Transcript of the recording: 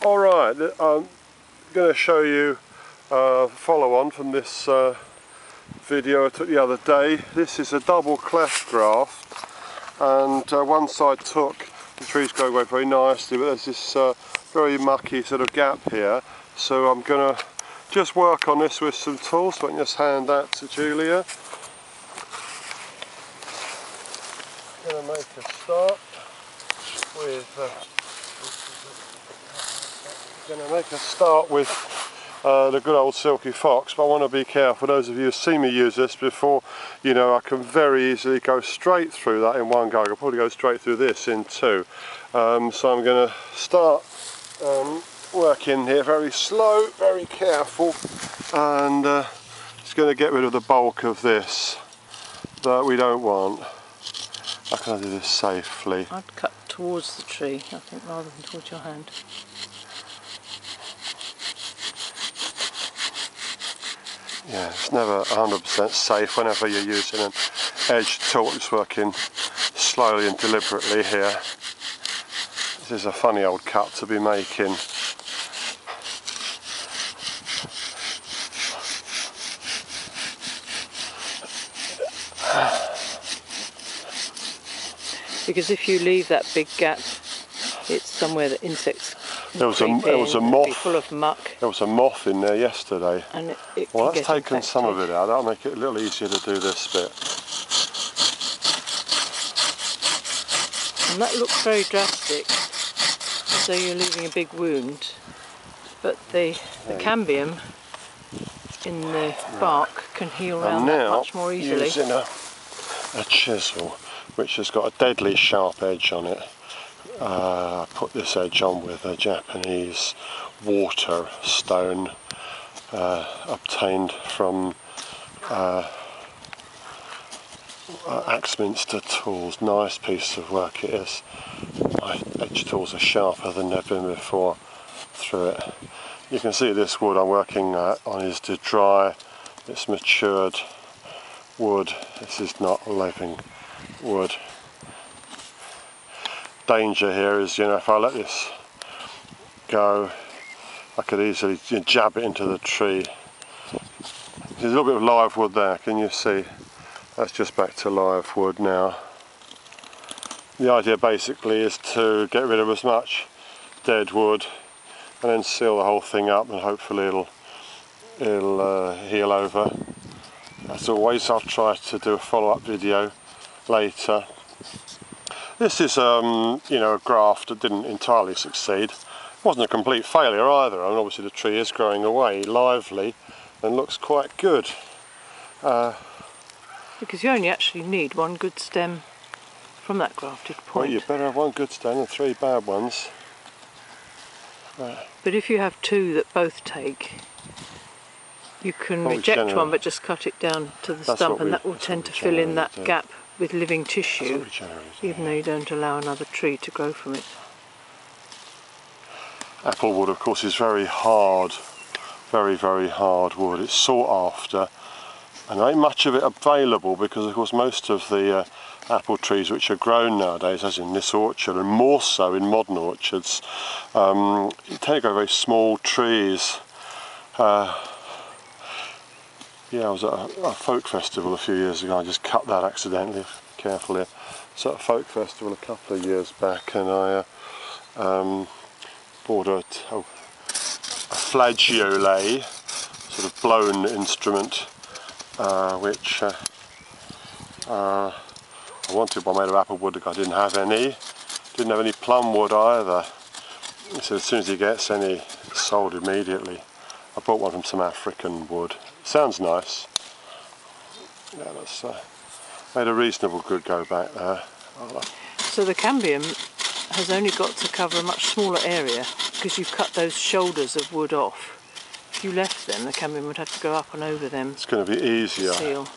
Alright, I'm going to show you a follow on from this video I took the other day. This is a double cleft graft, and one side took, the trees grow away very nicely, but there's this very mucky sort of gap here, so I'm going to just work on this with some tools. So I can just hand that to Julia. I'm going to make a start with the good old silky fox, but I want to be careful. Those of you who've seen me use this before, you know I can very easily go straight through that in one go. I could probably go straight through this in two. So I'm going to start working here very slow, very careful, and just going to get rid of the bulk of this that we don't want. How can I do this safely? I'd cut towards the tree, I think, rather than towards your hand. Yeah, it's never 100% safe whenever you're using an edged tool. It's working slowly and deliberately here. This is a funny old cut to be making. Because if you leave that big gap, it's somewhere that insects There was a moth. full of muck. There was a moth in there yesterday. And it Well, can that's get taken infected. some of it out. That'll make it a little easier to do this bit. And that looks very drastic, as though you're leaving a big wound. But the cambium in the bark can heal around that much more easily. Using a chisel, which has got a deadly sharp edge on it. I put this edge on with a Japanese water stone obtained from Axminster Tools. Nice piece of work it is. My edge tools are sharper than they've been before through it. You can see this wood I'm working on is to dry. It's matured wood. This is not living wood. Danger here is, you know, if I let this go, I could easily jab it into the tree. There's a little bit of live wood there, can you see? That's just back to live wood now. The idea basically is to get rid of as much dead wood and then seal the whole thing up, and hopefully it'll heal over. As always, I'll try to do a follow-up video later. This is you know, a graft that didn't entirely succeed. It wasn't a complete failure either. I mean, obviously the tree is growing away lively and looks quite good. Because you only actually need one good stem from that grafted point. Well, you better have one good stem than three bad ones. But if you have two that both take, you can reject one but just cut it down to the stump, and that will tend to fill in that gap with living tissue, even though you don't allow another tree to grow from it. Apple wood, of course, is very hard, very, very hard wood. It's sought after, and there ain't much of it available because, of course, most of the apple trees which are grown nowadays, as in this orchard, and more so in modern orchards, you tend to grow very small trees. Yeah, I was at a folk festival a few years ago. I just cut that accidentally, carefully. I was at a folk festival a couple of years back, and I bought a flageolet, sort of blown instrument, which I wanted one made of apple wood. I didn't have any. Didn't have any plum wood either. So as soon as he gets any, it's sold immediately. I bought one from some African wood. Sounds nice. Yeah, that's made a reasonable good go back there. So the cambium has only got to cover a much smaller area because you've cut those shoulders of wood off. If you left them, the cambium would have to go up and over them. It's going to be easier. To seal.